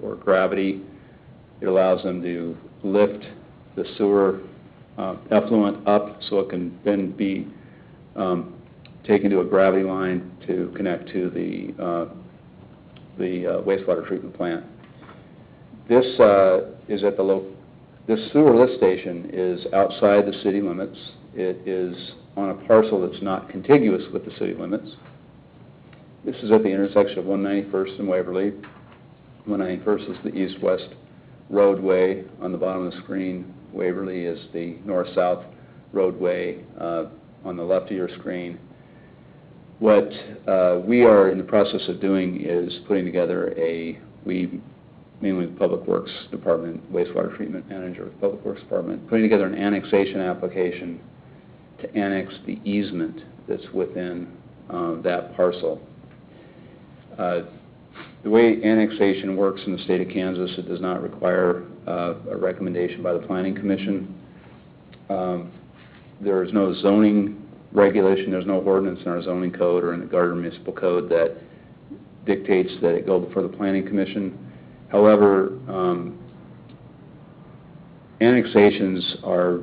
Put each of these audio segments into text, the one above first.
or gravity. It allows them to lift the sewer effluent up so it can then be taken to a gravity line to connect to the wastewater treatment plant. This is at this sewer lift station is outside the city limits. It is on a parcel that's not contiguous with the city limits. This is at the intersection of 191st and Waverly. 191st is the east-west roadway on the bottom of the screen. Waverly is the north-south roadway on the left of your screen. What we are in the process of doing is putting together mainly the Public Works Department, wastewater treatment manager of the Public Works Department, putting together an annexation application to annex the easement that's within that parcel. The way annexation works in the state of Kansas, it does not require a recommendation by the Planning Commission. There is no zoning regulation, there's no ordinance in our zoning code or in the Gardner Municipal Code that dictates that it go before the Planning Commission. However, annexations are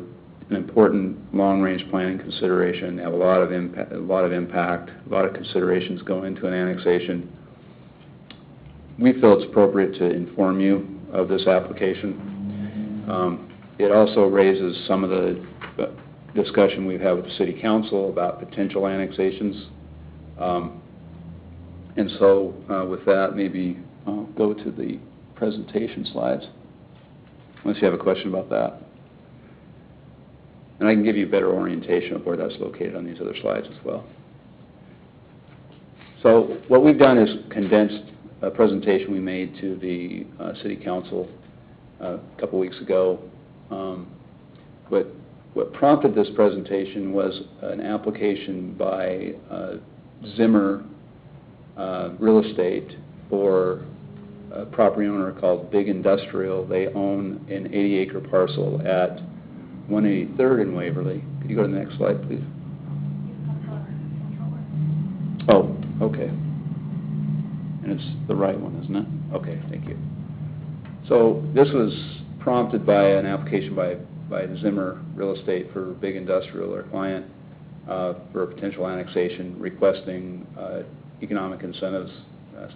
an important long-range planning consideration. They have a lot of impact, a lot of considerations go into an annexation. We feel it's appropriate to inform you of this application. It also raises some of the discussion we've had with the City Council about potential annexations. And so with that, maybe I'll go to the presentation slides, unless you have a question about that. And I can give you a better orientation of where that's located on these other slides as well. So what we've done is condensed a presentation we made to the City Council a couple weeks ago. What prompted this presentation was an application by Zimmer Real Estate for a property owner called Big Industrial. They own an 80-acre parcel at 183rd in Waverly. Could you go to the next slide, please? Oh, okay. And it's the right one, isn't it? Okay, thank you. So this was prompted by an application by Zimmer Real Estate for Big Industrial, our client, for a potential annexation, requesting economic incentives,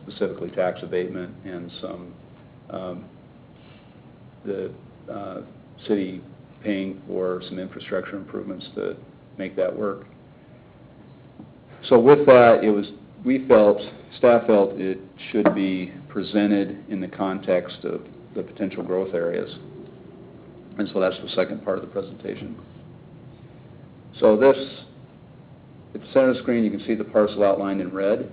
specifically tax abatement and some the city paying for some infrastructure improvements to make that work. So with that, staff felt it should be presented in the context of the potential growth areas. And so that's the second part of the presentation. So this, at the center of the screen, you can see the parcel outlined in red.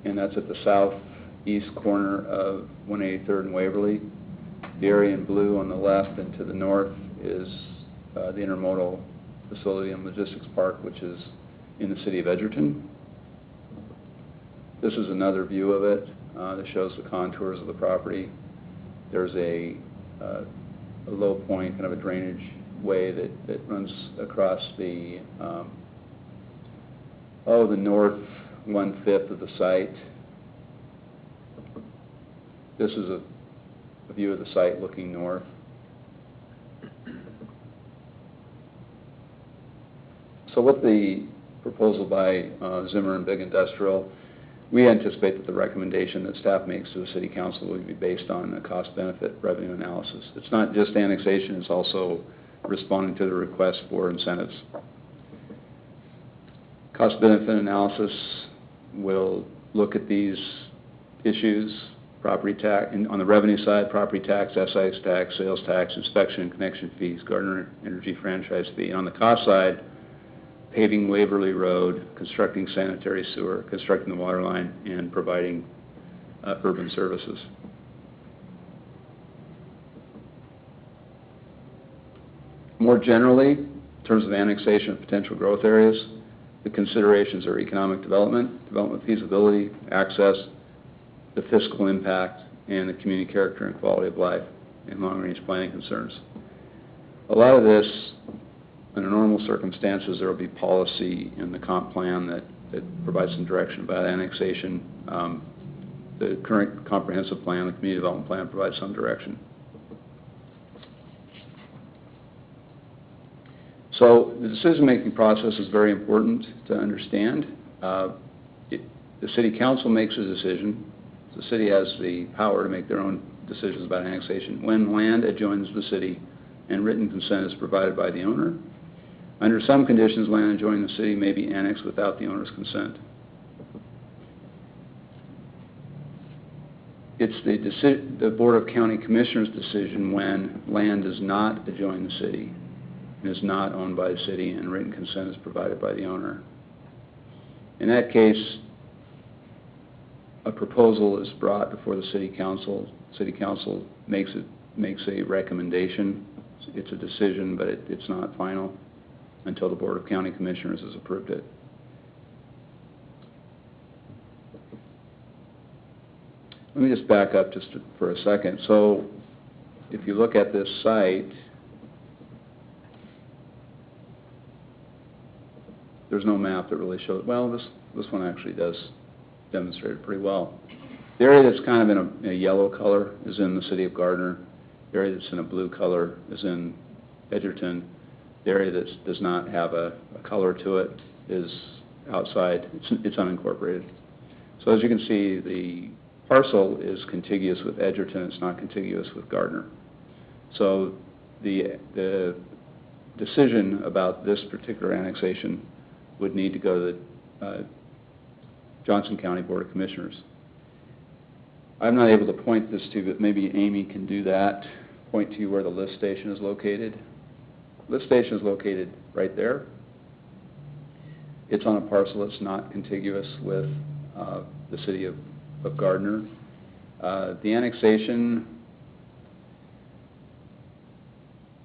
And that's at the southeast corner of 183rd and Waverly. The area in blue on the left and to the north is the Intermodal Facility and Logistics Park, which is in the city of Edgerton. This is another view of it that shows the contours of the property. There's a low point, kind of a drainage way that runs across the north 1/5 of the site. This is a view of the site looking north. So with the proposal by Zimmer and Big Industrial, we anticipate that the recommendation that staff makes to the City Council will be based on a cost-benefit revenue analysis. It's not just annexation, it's also responding to the request for incentives. Cost-benefit analysis will look at these issues: property tax, and on the revenue side, property tax, excise tax, sales tax, inspection and connection fees, Gardner Energy franchise fee. And on the cost side, paving Waverly Road, constructing sanitary sewer, constructing the water line, and providing urban services. More generally, in terms of annexation of potential growth areas, the considerations are economic development, development feasibility, access, the fiscal impact, and the community character and quality of life, and long-range planning concerns. A lot of this, under normal circumstances, there will be policy in the comp plan that provides some direction about annexation. the current comprehensive plan, the community development plan, provides some direction. So the decision-making process is very important to understand. The city council makes a decision. The city has the power to make their own decisions about annexation when land adjoins the city and written consent is provided by the owner. Under some conditions, land adjoining the city may be annexed without the owner's consent. It's the Board of County Commissioners' decision when land does not adjoin the city and is not owned by the city and written consent is provided by the owner. In that case, a proposal is brought before the city council. City council makes a recommendation. It's a decision, but it's not final until the Board of County Commissioners has approved it. Let me just back up just for a second. So if you look at this site, there's no map that really shows, well, this one actually does demonstrate it pretty well. The area that's kind of in a yellow color is in the city of Gardner. The area that's in a blue color is in Edgerton. The area that does not have a color to it is outside. It's unincorporated. So as you can see, the parcel is contiguous with Edgerton. It's not contiguous with Gardner. So the decision about this particular annexation would need to go to the Johnson County Board of Commissioners. I'm not able to point this to you, but maybe Amy can do that, point to you where the lift station is located. Lift station is located right there. It's on a parcel that's not contiguous with the city of Gardner. The annexation,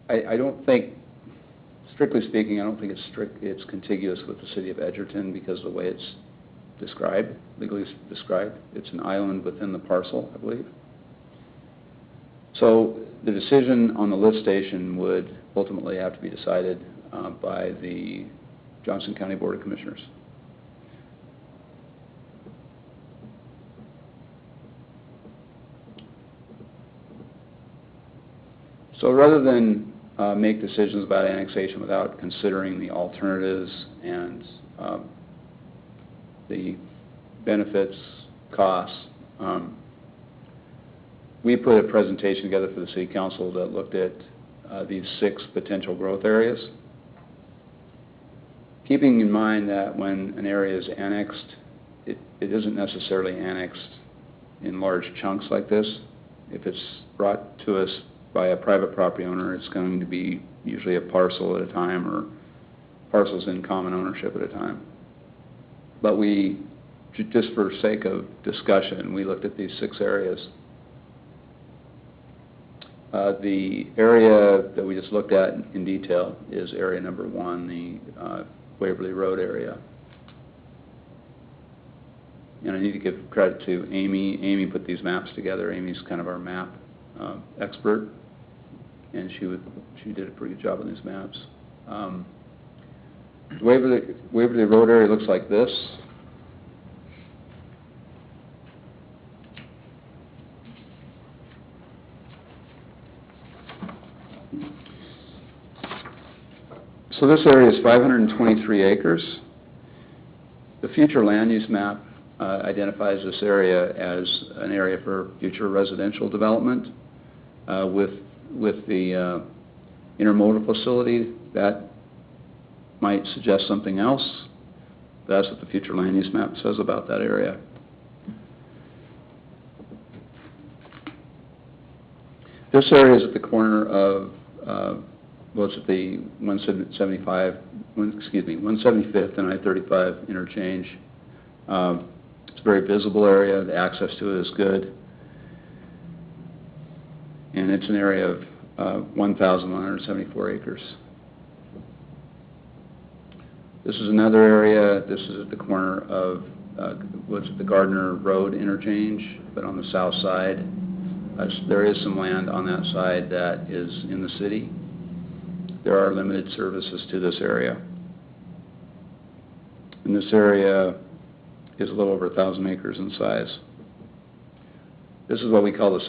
I don't think, strictly speaking, I don't think it's contiguous with the city of Edgerton because of the way it's described, legally described. It's an island within the parcel, I believe. So the decision on the lift station would ultimately have to be decided by the Johnson County Board of Commissioners. So rather than make decisions about annexation without considering the alternatives and the benefits, costs, we put a presentation together for the City Council that looked at these 6 potential growth areas. Keeping in mind that when an area is annexed, it isn't necessarily annexed in large chunks like this. If it's brought to us by a private property owner, it's going to be usually a parcel at a time or parcels in common ownership at a time. But we, just for sake of discussion, we looked at these 6 areas. The area that we just looked at in detail is area number 1, the Waverly Road area. And I need to give credit to Amy. Amy put these maps together. Amy's kind of our map expert, and she did a pretty good job on these maps. The Waverly Road area looks like this. So this area is 523 acres. The future land use map identifies this area as an area for future residential development with the intermodal facility. That might suggest something else. That's what the future land use map says about that area. This area is at the corner of well, it's at the 175th and I-35 interchange. It's a very visible area. The access to it is good. And it's an area of 1,174 acres. This is another area. This is at the corner of what's the Gardner Road interchange, but on the south side. There is some land on that side that is in the city. There are limited services to this area. And this area is a little over 1,000 acres in size. This is what we call the